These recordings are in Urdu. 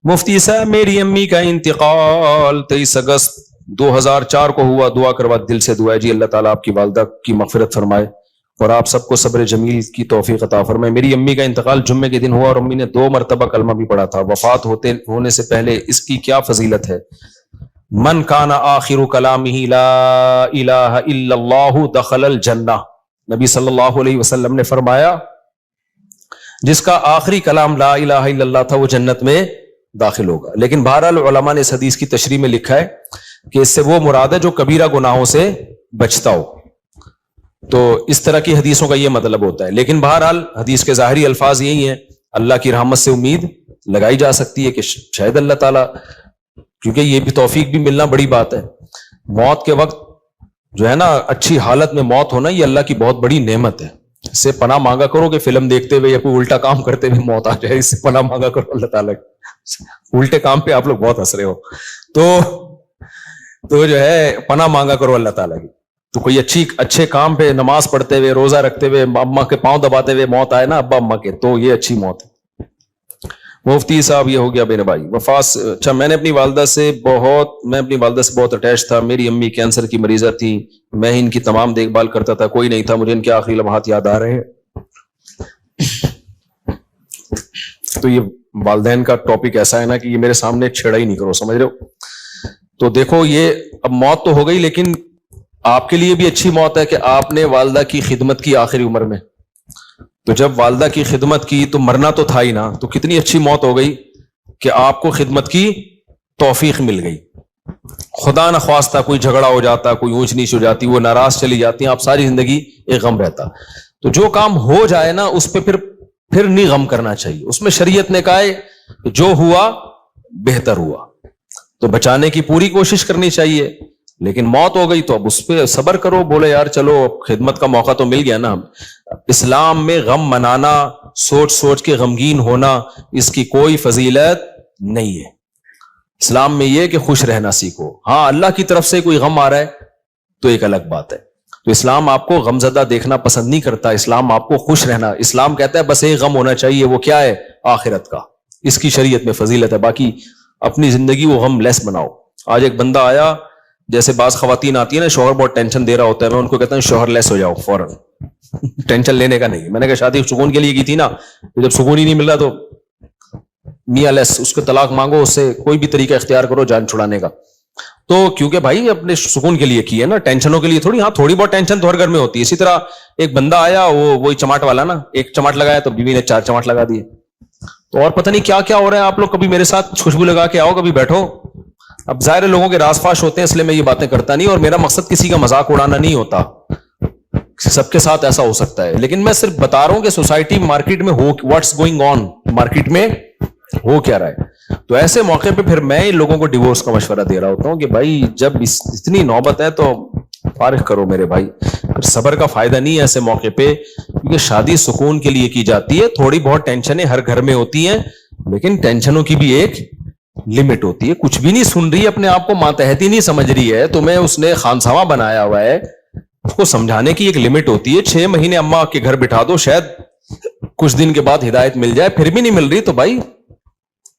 مفتی صاحب میری امی کا انتقال 23 اگست 2004 کو ہوا. دعا کروا دل سے دعا ہے جی اللہ تعالیٰ آپ کی والدہ کی مغفرت فرمائے اور آپ سب کو صبر جمیل کی توفیق عطا فرمائے. میری امی کا انتقال جمعے کے دن ہوا اور امی نے 2 مرتبہ کلمہ بھی پڑھا تھا. وفات ہونے سے پہلے اس کی کیا فضیلت ہے؟ من کان آخر کلامہ لا الہ الا اللہ دخل الجنہ. نبی صلی اللہ علیہ وسلم نے فرمایا جس کا آخری کلام لا الہ الا اللہ تھا وہ جنت میں داخل ہوگا. لیکن بہرحال علماء نے اس حدیث کی تشریح میں لکھا ہے کہ اس سے وہ مراد ہے جو کبیرہ گناہوں سے بچتا ہو. تو اس طرح کی حدیثوں کا یہ مطلب ہوتا ہے. لیکن بہرحال حدیث کے ظاہری الفاظ یہی ہیں, اللہ کی رحمت سے امید لگائی جا سکتی ہے کہ شاید اللہ تعالیٰ, کیونکہ یہ بھی توفیق بھی ملنا بڑی بات ہے. موت کے وقت جو ہے نا اچھی حالت میں موت ہونا یہ اللہ کی بہت بڑی نعمت ہے. اس سے پناہ مانگا کرو کہ فلم دیکھتے ہوئے یا کوئی الٹا کام کرتے ہوئے موت آ جائے. اس سے پناہ مانگا کرو اللہ تعالیٰ. الٹے کام پہ آپ لوگ بہت ہنس رہے ہو, تو جو ہے پناہ مانگا کرو اللہ تعالیٰ کی. تو کوئی اچھے کام پہ نماز پڑھتے ہوئے روزہ رکھتے ہوئے اما کے پاؤں دباتے ہوئے موت آئے نا ابا اما کے, تو یہ اچھی موت ہے. مفتی صاحب یہ ہو گیا میرے بھائی وفات. اچھا میں اپنی والدہ سے بہت اٹیچ تھا. میری امی کینسر کی مریضہ تھی, میں ان کی تمام دیکھ بھال کرتا تھا, کوئی نہیں تھا. مجھے ان کے آخری لمحات یاد آ رہے ہیں. تو یہ والدین کا ٹاپک ایسا ہے نا کہ یہ میرے سامنے چھیڑا ہی نہیں کرو, سمجھ رہے ہو. تو دیکھو یہ اب موت تو ہو گئی, لیکن آپ کے لیے بھی اچھی موت ہے کہ آپ نے والدہ کی خدمت کی آخری عمر میں. تو جب والدہ کی خدمت کی تو مرنا تو تھا ہی نا, تو کتنی اچھی موت ہو گئی کہ آپ کو خدمت کی توفیق مل گئی. خدا نخواستہ کوئی جھگڑا ہو جاتا, کوئی اونچ نیچ ہو جاتی, وہ ناراض چلی جاتی ہیں, آپ ساری زندگی ایک غم رہتا. تو جو کام ہو جائے نا اس پہ پھر نہیں غم کرنا چاہیے. اس میں شریعت نے کہا ہے جو ہوا بہتر ہوا, تو بچانے کی پوری کوشش کرنی چاہیے. لیکن موت ہو گئی تو اب اس پہ صبر کرو, بولے یار چلو خدمت کا موقع تو مل گیا نا. اسلام میں غم منانا, سوچ کے غمگین ہونا, اس کی کوئی فضیلت نہیں ہے. اسلام میں یہ کہ خوش رہنا سیکھو. ہاں اللہ کی طرف سے کوئی غم آ رہا ہے تو ایک الگ بات ہے. تو اسلام آپ کو غمزدہ دیکھنا پسند نہیں کرتا, اسلام آپ کو خوش رہنا. اسلام کہتا ہے بس ایک غم ہونا چاہیے, وہ کیا ہے؟ آخرت کا. اس کی شریعت میں فضیلت ہے. باقی اپنی زندگی وہ غم لیس بناؤ. آج ایک بندہ آیا, جیسے بعض خواتین آتی ہیں نا شوہر بہت ٹینشن دے رہا ہوتا ہے, میں ان کو کہتا ہوں شوہر لیس ہو جاؤ فوراً. ٹینشن لینے کا نہیں. میں نے کہا شادی سکون کے لیے کی تھی نا, جب سکون ہی نہیں مل رہا تو میاں لیس, اس کو طلاق مانگو, اس سے کوئی بھی طریقہ اختیار کرو جان چھڑانے کا. تو کیونکہ بھائی اپنے سکون کے لیے کی ہے نا, ٹینشنوں کے لیے تھوڑی. ہاں تھوڑی بہت ٹینشن تو ہر گھر میں ہوتی ہے. اسی طرح ایک بندہ آیا, وہی چماٹ والا نا, ایک چماٹ لگایا تو بیوی نے 4 چماٹ لگا دیے. تو اور پتہ نہیں کیا کیا ہو رہا ہے. آپ لوگ کبھی میرے ساتھ خوشبو لگا کے آؤ, کبھی بیٹھو. اب ظاہر لوگوں کے راز فاش ہوتے ہیں اس لیے میں یہ باتیں کرتا نہیں, اور میرا مقصد کسی کا مذاق اڑانا نہیں ہوتا. سب کے ساتھ ایسا ہو سکتا ہے, لیکن میں صرف بتا رہا ہوں کہ سوسائٹی مارکیٹ میں ہو واٹس گوئنگ آن, مارکیٹ میں ہو کیا رہا ہے. تو ایسے موقع پہ پھر میں لوگوں کو ڈیورس کا مشورہ دے رہا ہوتا ہوں کہ بھائی جب اتنی نوبت ہے تو فارغ کرو میرے بھائی. پھر صبر کا فائدہ نہیں ہے ایسے موقع پہ, کیونکہ شادی سکون کے لیے کی جاتی ہے. تھوڑی بہت ٹینشنیں ہر گھر میں ہوتی ہیں, لیکن ٹینشنوں کی بھی ایک لمٹ ہوتی ہے. کچھ بھی نہیں سن رہی, اپنے آپ کو ماتحتی نہیں سمجھ رہی ہے, تمہیں اس نے خانساوا بنایا ہوا ہے, اس کو سمجھانے کی ایک لمٹ ہوتی ہے. 6 مہینے اماں کے گھر بٹھا دو, شاید کچھ دن کے بعد ہدایت مل جائے, پھر بھی نہیں مل رہی تو بھائی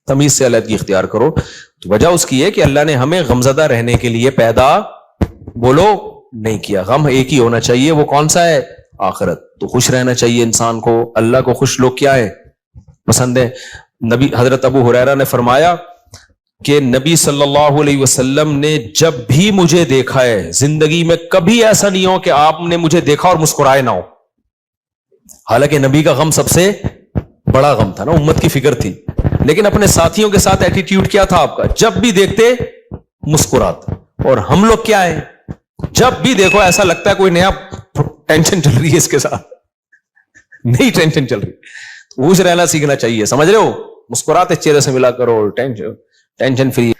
تمیز سے علیحدگی اختیار کرو. تو وجہ اس کی ہے کہ اللہ نے ہمیں غمزدہ رہنے کے لیے پیدا بولو نہیں کیا. غم ایک ہی ہونا چاہیے, وہ کون سا ہے؟ آخرت. تو خوش رہنا چاہیے انسان کو. اللہ کو خوش لوگ کیا ہے؟ پسند ہے. نبی حضرت ابو ہریرہ نے فرمایا کہ نبی صلی اللہ علیہ وسلم نے جب بھی مجھے دیکھا ہے زندگی میں, کبھی ایسا نہیں ہو کہ آپ نے مجھے دیکھا اور مسکرائے نہ ہو. حالانکہ نبی کا غم سب سے بڑا غم تھا نا, امت کی فکر تھی, لیکن اپنے ساتھیوں کے ساتھ ایٹیٹیوڈ کیا تھا آپ کا؟ جب بھی دیکھتے مسکراتے. اور ہم لوگ کیا ہے, جب بھی دیکھو ایسا لگتا ہے کوئی نیا ٹینشن چل رہی ہے اس کے ساتھ. نئی ٹینشن چل رہی, خوش رہنا سیکھنا چاہیے, سمجھ رہے ہو. مسکراتے چہرے سے ملا کرو, ٹینشن فری.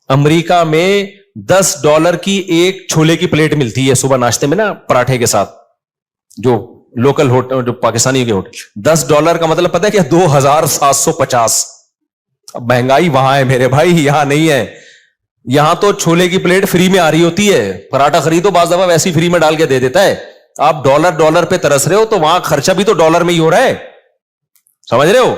امریکہ میں $10 کی ایک چھولے کی پلیٹ ملتی ہے صبح ناشتے میں نا, پراٹھے کے ساتھ, جو لوکل ہوٹل, جو پاکستانی کے ہوٹل. $10 کا مطلب پتہ ہے کیا؟ 2750. اب مہنگائی وہاں ہے میرے بھائی, یہاں نہیں ہے. یہاں تو چھولے کی پلیٹ فری میں آ رہی ہوتی ہے, پراٹھا خریدو بعض دفعہ ویسی فری میں ڈال کے دے دیتا ہے. آپ ڈالر پہ ترس رہے ہو, تو وہاں خرچہ بھی تو ڈالر میں ہی ہو رہا ہے, سمجھ رہے ہو.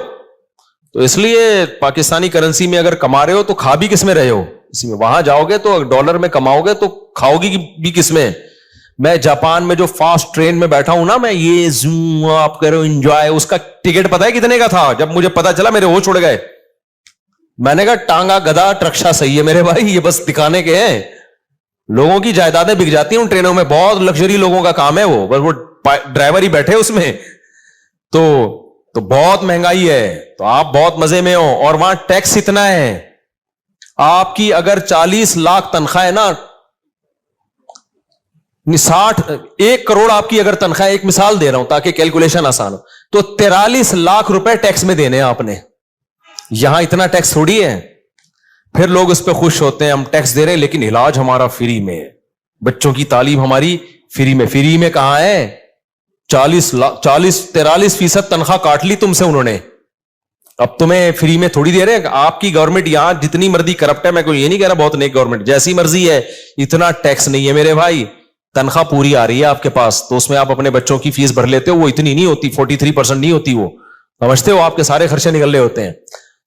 تو اس لیے پاکستانی کرنسی میں اگر کما رہے ہو تو کھا بھی کس میں رہے ہو اسی میں. وہاں جاؤ گے تو ڈالر میں کماؤ گے تو کھاؤ گی بھی کس میں. میں جاپان میں جو فاسٹ ٹرین میں بیٹھا ہوں نا, میں یہ زوم آپ کرو انجوائے, اس کا ٹکٹ پتا ہے کتنے کا تھا؟ جب مجھے پتا چلا میرے ہوش اڑ گئے. میں نے کہا ٹانگا گدا ٹرکشا صحیح ہے میرے بھائی, یہ بس دکھانے کے ہیں. لوگوں کی جائیدادیں بک جاتی ہیں ان ٹرینوں میں, بہت لگژری لوگوں کا کام ہے وہ, بس وہ ڈرائیور ہی بیٹھے اس میں. تو بہت مہنگائی ہے, تو آپ بہت مزے میں ہو. اور وہاں ٹیکس اتنا ہے, آپ کی اگر 40 لاکھ تنخواہ ہے نا, 1 کروڑ آپ کی اگر تنخواہ, ایک مثال دے رہا ہوں تاکہ کیلکولیشن آسان ہو, تو 43 لاکھ روپے ٹیکس میں دینے ہیں آپ نے. یہاں اتنا ٹیکس تھوڑی ہے. پھر لوگ اس پہ خوش ہوتے ہیں, ہم ٹیکس دے رہے ہیں لیکن علاج ہمارا فری میں ہے, بچوں کی تعلیم ہماری فری میں. فری میں کہاں ہے؟ 43% تنخواہ کاٹ لی تم سے انہوں نے, اب تمہیں فری میں تھوڑی دے رہے ہیں. آپ کی گورنمنٹ یہاں جتنی مرضی کرپٹ ہے, میں کوئی یہ نہیں کہہ رہا بہت نیک گورنمنٹ, جیسی مرضی ہے, اتنا ٹیکس نہیں ہے میرے بھائی. تنخواہ پوری آ رہی ہے آپ کے پاس, تو اس میں آپ اپنے بچوں کی فیس بھر لیتے ہو, وہ اتنی نہیں ہوتی, 43% نہیں ہوتی, وہ سمجھتے ہو آپ کے سارے خرچے نکل رہے ہوتے ہیں.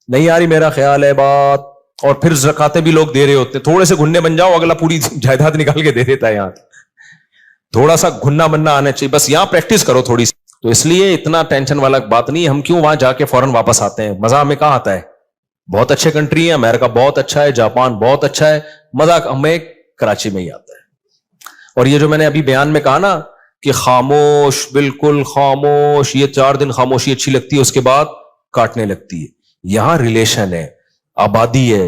نہیں آ رہی میرا خیال ہے بات. اور پھر زکاتیں بھی لوگ دے رہے ہوتے ہیں, تھوڑے سے گھننے بن جاؤ, اگلا پوری جائیداد نکال کے دے دیتا ہے. یہاں تھوڑا سا گھننا بننا آنا چاہیے, بس یہاں پریکٹس کرو تھوڑی سی. تو اس لیے اتنا ٹینشن والا بات نہیں. ہم کیوں وہاں جا کے فوراً واپس آتے ہیں؟ مزہ ہمیں کہاں آتا ہے؟ بہت اچھے کنٹری ہیں, امریکہ بہت اچھا ہے, جاپان بہت اچھا ہے, مزہ ہمیں کراچی میں ہی آتا ہے. اور یہ جو میں نے ابھی بیان میں کہا نا کہ خاموش, بالکل خاموش, یہ 4 دن خاموشی اچھی لگتی ہے, اس کے بعد کاٹنے لگتی ہے. یہاں ریلیشن ہے, آبادی ہے,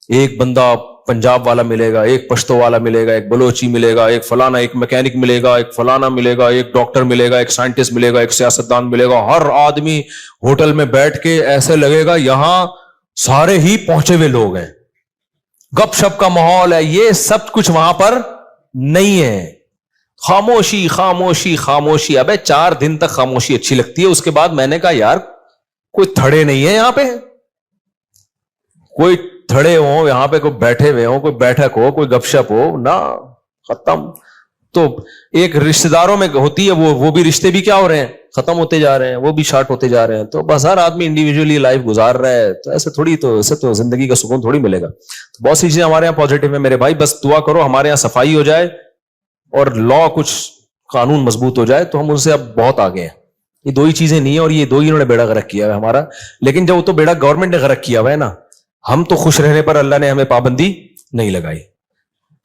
ایک بندہ پنجاب والا ملے گا, ایک پشتو والا ملے گا, ایک بلوچی ملے گا, ایک فلانا, ایک میکینک ملے گا, ایک فلانا ملے گا, ایک ڈاکٹر ملے گا, ایک سائنٹسٹ ملے گا, ایک سیاستدان ملے گا. ہر آدمی ہوٹل میں بیٹھ کے ایسے لگے گا یہاں سارے ہی پہنچے ہوئے لوگ ہیں, گپ شپ کا ماحول ہے. یہ سب کچھ وہاں پر نہیں ہے. خاموشی خاموشی خاموشی. ابے 4 دن تک خاموشی اچھی لگتی ہے, اس کے بعد میں نے کہا یار کوئی تھڑے نہیں ہے یہاں پہ, کوئی تھڑے ہو یہاں پہ, کوئی بیٹھے ہوئے ہو, کوئی بیٹھک ہو, کوئی گپ شپ ہو نا, ختم. تو ایک رشتہ داروں میں ہوتی ہے, وہ بھی رشتے بھی کیا ہو رہے ہیں, ختم ہوتے جا رہے ہیں, وہ بھی شارٹ ہوتے جا رہے ہیں. تو بس ہر آدمی انڈیویجولی لائف گزار رہا ہے, تو ایسے تھوڑی, تو اسے تو زندگی کا سکون تھوڑی ملے گا. تو بہت سی چیزیں ہمارے یہاں پازیٹو ہے میرے بھائی, بس دعا کرو ہمارے یہاں صفائی ہو جائے اور لا کچھ قانون مضبوط ہو جائے, تو ہم ان سے اب بہت آگے ہیں. یہ 2 ہی چیزیں نہیں ہیں, اور یہ 2 ہی انہوں نے بیڑا غرق کیا ہے ہمارا. لیکن جب وہ تو بیڑا گورنمنٹ نے غرق کیا ہوا ہے نا, ہم تو خوش رہنے پر اللہ نے ہمیں پابندی نہیں لگائی.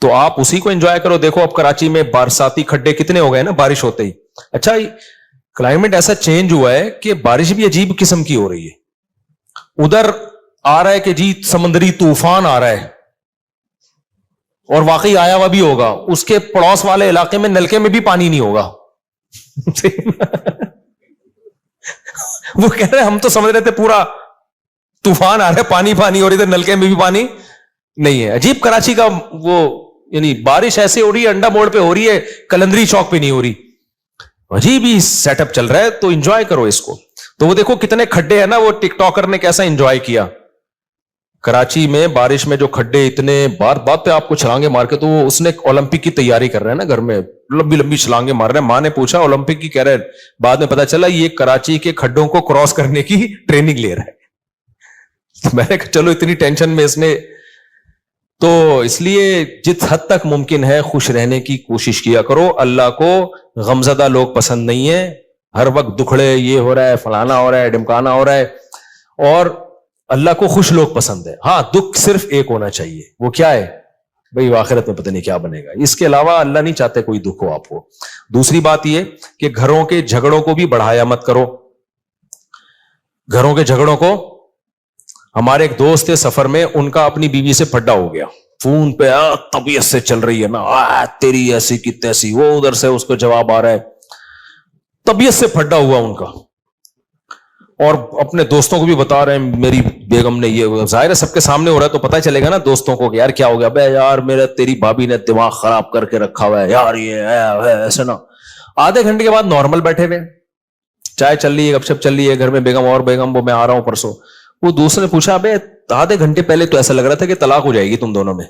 تو آپ اسی کو انجوائے کرو. دیکھو اب کراچی میں برساتی کھڈے کتنے ہو گئے نا بارش ہوتے ہی. اچھا کلائمیٹ ایسا چینج ہوا ہے کہ بارش بھی عجیب قسم کی ہو رہی ہے. ادھر آ رہا ہے کہ جی سمندری طوفان آ رہا ہے, اور واقعی آیا ہوا بھی ہوگا. اس کے پڑوس والے علاقے میں نلکے میں بھی پانی نہیں ہوگا. وہ کہہ رہے ہم تو سمجھ رہے تھے پورا طوفان آ رہا ہے, پانی پانی, اور ادھر نلکے میں بھی پانی نہیں ہے. عجیب کراچی کا وہ, یعنی بارش ایسے ہو رہی ہے, انڈا موڑ پہ ہو رہی ہے, کلندری چوک پہ نہیں ہو رہی. عجیب ہی سیٹ اپ چل رہا ہے. تو انجوائے کرو اس کو. تو وہ دیکھو کتنے کھڈے ہیں نا, وہ ٹک ٹاکر نے کیسا انجوائے کیا کراچی میں بارش میں. جو کھڈے اتنے بات پہ آپ کو چھلانگے مار کے, تو وہ اس نے اولمپک کی تیاری کر رہے ہیں نا گھر میں, لمبی لمبی چھلانگے مار رہے ہیں. ماں نے پوچھا اولمپک کی, کہہ رہے بعد میں پتا چلا یہ کراچی کے کھڈوں کو کراس کرنے کی ٹریننگ لے رہا ہے. میں نے کہا چلو اتنی ٹینشن میں اس نے. تو اس لیے جس حد تک ممکن ہے خوش رہنے کی کوشش کیا کرو. اللہ کو غمزدہ لوگ پسند نہیں ہے, ہر وقت دکھڑے, یہ ہو رہا ہے, فلانا ہو رہا ہے, ڈمکانا ہو رہا ہے. اور اللہ کو خوش لوگ پسند ہے. ہاں دکھ صرف ایک ہونا چاہیے, وہ کیا ہے بھئی, آخرت میں پتہ نہیں کیا بنے گا. اس کے علاوہ اللہ نہیں چاہتے کوئی دکھ ہو آپ کو. دوسری بات یہ کہ گھروں کے جھگڑوں کو بھی بڑھایا مت کرو. گھروں کے جھگڑوں کو, ہمارے ایک دوست تھے سفر میں, ان کا اپنی بیوی سے پھڈا ہو گیا فون پہ, طبیعت سے چل رہی ہے نا, تیری ایسی کی تیسی. وہ ادھر سے اس کو جواب آ رہا ہے, طبیعت سے پھڈا ہوا ان کا. اور اپنے دوستوں کو بھی بتا رہے ہیں میری بیگم نے یہ. ظاہر ہے سب کے سامنے ہو رہا ہے تو پتہ چلے گا نا دوستوں کو کہ یار کیا ہو گیا. بے یار میرے تیری بھابی نے دماغ خراب کر کے رکھا ہوا ہے یار, یہ ہے ایسے نا. آدھے گھنٹے کے بعد نارمل بیٹھے ہوئے, چائے چل رہی ہے, گپ شپ چل رہی ہے گھر میں, بیگم اور بیگم, وہ میں آ رہا ہوں پرسوں. وہ دوسرے نے پوچھا ابے آدھے گھنٹے پہلے تو ایسا لگ رہا تھا کہ طلاق ہو جائے گی تم دونوں میں,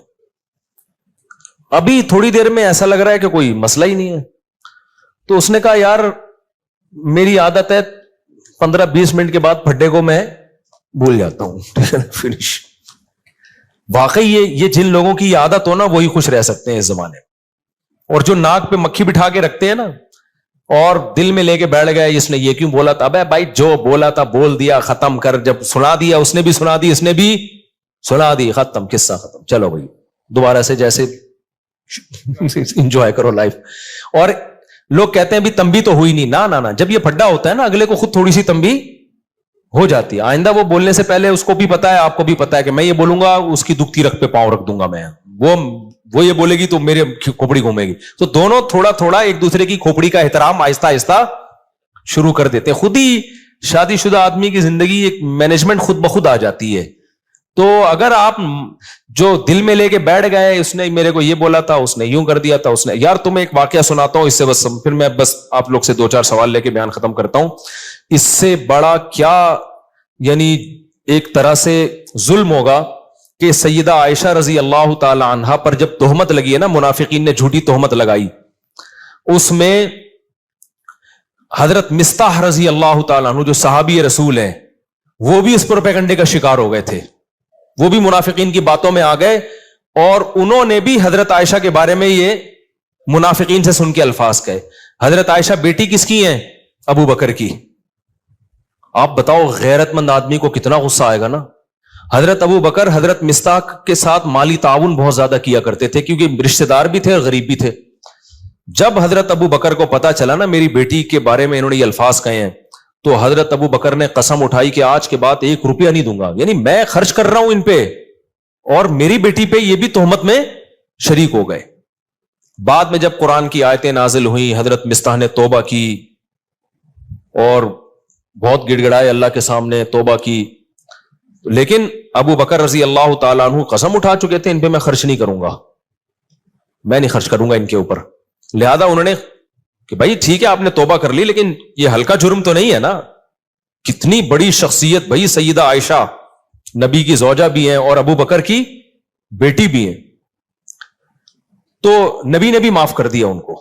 ابھی تھوڑی دیر میں ایسا لگ رہا ہے کہ کوئی مسئلہ ہی نہیں ہے. تو اس نے کہا یار میری عادت ہے 15-20 منٹ کے بعد پھڈے کو میں بھول جاتا ہوں. فنش. واقعی یہ جن لوگوں کی عادت ہو نا وہی خوش رہ سکتے ہیں اس زمانے میں. اور جو ناک پہ مکھی بٹھا کے رکھتے ہیں نا اور دل میں لے کے بیٹھ گئے اس نے یہ کیوں بولا تھا. ابے بھائی جو بولا تھا بول دیا, ختم کر. جب سنا دیا اس نے بھی سنا دی, اس نے بھی سنا دی, ختم, قصہ ختم. چلو بھائی دوبارہ سے جیسے انجوائے کرو لائف. اور لوگ کہتے ہیں بھی تنبیہ تو ہوئی نہیں. نہ جب یہ پھڈا ہوتا ہے نا اگلے کو خود تھوڑی سی تنبیہ ہو جاتی ہے. آئندہ وہ بولنے سے پہلے اس کو بھی پتا ہے, آپ کو بھی پتا ہے کہ میں یہ بولوں گا اس کی دکھتی رکھ پہ پاؤں رکھ دوں گا میں. وہ یہ بولے گی تو میرے کھوپڑی گھومے گی. تو دونوں تھوڑا تھوڑا ایک دوسرے کی کھوپڑی کا احترام آہستہ آہستہ شروع کر دیتے. خود ہی شادی شدہ آدمی کی زندگی ایک مینجمنٹ خود بخود آ جاتی ہے. تو اگر آپ جو دل میں لے کے بیٹھ گئے اس نے میرے کو یہ بولا تھا, اس نے یوں کر دیا تھا, اس نے, یار تمہیں ایک واقعہ سناتا ہوں اس سے بس پھر میں بس آپ لوگ سے 2-4 سوال لے کے بیان ختم کرتا ہوں. اس سے بڑا کیا یعنی ایک طرح سے ظلم ہوگا کہ سیدہ عائشہ رضی اللہ تعالی عنہا پر جب تہمت لگی ہے نا, منافقین نے جھوٹی تہمت لگائی, اس میں حضرت مستح رضی اللہ تعالیٰ عنہ جو صحابی رسول ہیں وہ بھی اس پروپیگنڈے کا شکار ہو گئے تھے. وہ بھی منافقین کی باتوں میں آ گئے اور انہوں نے بھی حضرت عائشہ کے بارے میں یہ منافقین سے سن کے الفاظ کہے. حضرت عائشہ بیٹی کس کی ہیں؟ ابو بکر کی. آپ بتاؤ غیرت مند آدمی کو کتنا غصہ آئے گا نا. حضرت ابو بکر حضرت مستح کے ساتھ مالی تعاون بہت زیادہ کیا کرتے تھے کیونکہ رشتہ دار بھی تھے اور غریب بھی تھے. جب حضرت ابو بکر کو پتا چلا نا میری بیٹی کے بارے میں انہوں نے یہ الفاظ کہے ہیں تو حضرت ابو بکر نے قسم اٹھائی کہ آج کے بعد 1 روپیہ نہیں دوں گا. یعنی میں خرچ کر رہا ہوں ان پہ اور میری بیٹی پہ یہ بھی تہمت میں شریک ہو گئے. بعد میں جب قرآن کی آیتیں نازل ہوئی حضرت مستح نے توبہ کی اور بہت گڑ گڑائے اللہ کے سامنے, توبہ کی. لیکن ابو بکر رضی اللہ تعالیٰ عنہ قسم اٹھا چکے تھے ان پہ میں خرچ نہیں کروں گا, میں نہیں خرچ کروں گا ان کے اوپر. لہذا انہوں نے کہ بھائی ٹھیک ہے آپ نے توبہ کر لی لیکن یہ ہلکا جرم تو نہیں ہے نا. کتنی بڑی شخصیت بھائی, سیدہ عائشہ نبی کی زوجہ بھی ہیں اور ابو بکر کی بیٹی بھی ہیں. تو نبی نے بھی معاف کر دیا ان کو.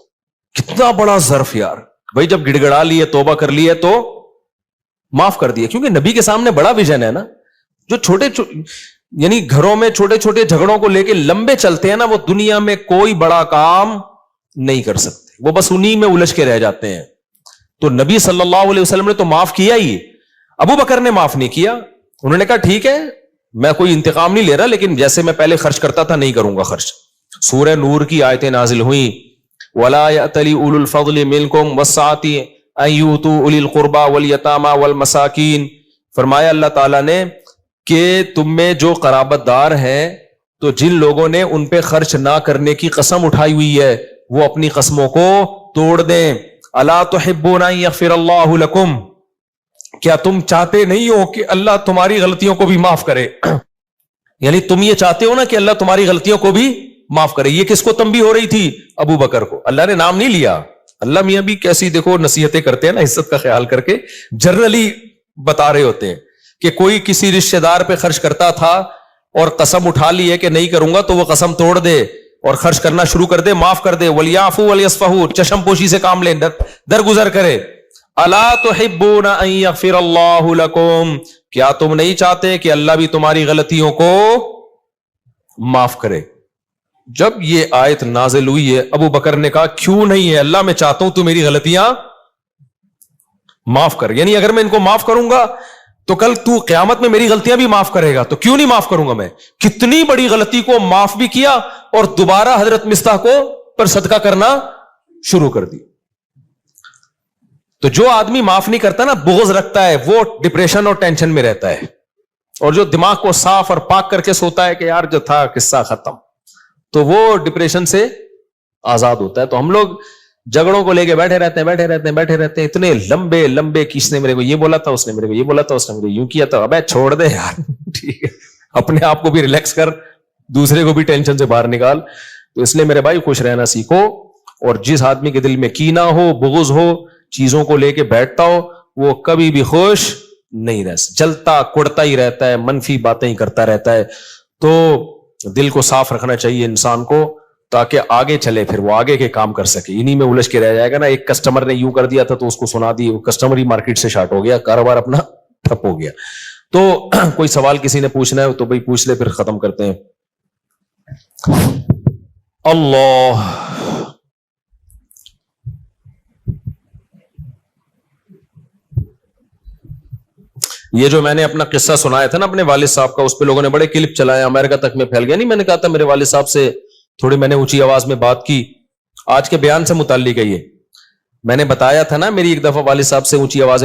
کتنا بڑا ظرف یار بھائی, جب گڑ گڑا لیے توبہ کر لی ہے تو معاف کر دیا. کیونکہ نبی کے سامنے بڑا ویژن ہے نا. جو چھوٹے یعنی گھروں میں چھوٹے چھوٹے جھگڑوں کو لے کے لمبے چلتے ہیں نا وہ دنیا میں کوئی بڑا کام نہیں کر سکتے, وہ بس انہی میں الجھ کے رہ جاتے ہیں. تو نبی صلی اللہ علیہ وسلم نے تو معاف کیا ہی, ابو بکر نے معاف نہیں کیا. انہوں نے کہا ٹھیک ہے میں کوئی انتقام نہیں لے رہا لیکن جیسے میں پہلے خرچ کرتا تھا نہیں کروں گا خرچ. سورہ نور کی آیتیں نازل ہوئیں وَلَا يَأْتَلِ أُولُو الْفَضْلِ مِنْكُمْ وَالسَّعَةِ أَن يُؤْتُوا أُولِي الْقُرْبَى وَالْيَتَامَى وَالْمَسَاكِينَ. فرمایا اللہ تعالیٰ نے کہ تم میں جو قرابت دار ہیں تو جن لوگوں نے ان پہ خرچ نہ کرنے کی قسم اٹھائی ہوئی ہے وہ اپنی قسموں کو توڑ دیں. الا تحبون ان یغفر اللہ لکم, کیا تم چاہتے نہیں ہو کہ اللہ تمہاری غلطیوں کو بھی معاف کرے. یعنی تم یہ چاہتے ہو نا کہ اللہ تمہاری غلطیوں کو بھی معاف کرے. یہ کس کو تنبیہ ہو رہی تھی؟ ابو بکر کو. اللہ نے نام نہیں لیا. اللہ میاں بھی کیسی دیکھو نصیحتیں کرتے ہیں نا, عزت کا خیال کر کے جنرلی بتا رہے ہوتے ہیں کہ کوئی کسی رشتہ دار پہ خرچ کرتا تھا اور قسم اٹھا لی ہے کہ نہیں کروں گا تو وہ قسم توڑ دے اور خرچ کرنا شروع کر دے, معاف کر دے. وَلْيَعْفُوا وَلْيَصْفَحُوا, چشم پوشی سے کام لیں, درگزر کرے. الا تحبون ان یغفر اللہ لکم, کیا تم نہیں چاہتے کہ اللہ بھی تمہاری غلطیوں کو معاف کرے. جب یہ آیت نازل ہوئی ہے ابو بکر نے کہا کیوں نہیں ہے اللہ, میں چاہتا ہوں تو میری غلطیاں معاف کر. یعنی اگر میں ان کو معاف کروں گا تو کل تو قیامت میں میری غلطیاں بھی معاف کرے گا, تو کیوں نہیں معاف کروں گا میں. کتنی بڑی غلطی کو معاف بھی کیا اور دوبارہ حضرت مستح کو پر صدقہ کرنا شروع کر دی. تو جو آدمی معاف نہیں کرتا نا, بغض رکھتا ہے, وہ ڈپریشن اور ٹینشن میں رہتا ہے. اور جو دماغ کو صاف اور پاک کر کے سوتا ہے کہ یار جو تھا قصہ ختم, تو وہ ڈپریشن سے آزاد ہوتا ہے. تو ہم لوگ جھگڑوں کو لے کے بیٹھے رہتے ہیں اتنے لمبے لمبے کہ اس نے میرے کو یہ بولا تھا, اس نے میرے کو یہ بولا تھا, اس نے میرے یوں کیا تھا. ابے چھوڑ دے یار, ٹھیک ہے اپنے آپ کو بھی ریلیکس کر, دوسرے کو بھی ٹینشن سے باہر نکال. تو اس لیے میرے بھائی خوش رہنا سیکھو. اور جس آدمی کے دل میں کینہ ہو, بغض ہو, چیزوں کو لے کے بیٹھتا ہو, وہ کبھی بھی خوش نہیں رہ سکتا, جلتا کڑتا ہی رہتا ہے, منفی باتیں ہی کرتا رہتا ہے. تو دل کو صاف رکھنا چاہیے انسان کو تاکہ آگے چلے, پھر وہ آگے کے کام کر سکے. انہی میں الجھ کے رہ جائے گا نا. ایک کسٹمر نے یوں کر دیا تھا تو اس کو سنا دی, کسٹمر ہی مارکیٹ سے شارٹ ہو گیا, کاروبار اپنا ٹھپ ہو گیا. تو کوئی سوال کسی نے پوچھنا ہے تو بھائی پوچھ لے، پھر ختم کرتے ہیں. اللہ، یہ جو میں نے اپنا قصہ سنایا تھا نا اپنے والد صاحب کا، اس پہ لوگوں نے بڑے کلپ چلائے، امریکہ تک میں پھیل گیا. نہیں، میں نے کہا تھا میرے والد صاحب سے تھوڑی میں نے اونچی آواز میں بات کی. آج کے بیان سے متعلق ہے یہ. میں نے بتایا تھا نا میری ایک دفعہ والد صاحب سے اونچی آواز میں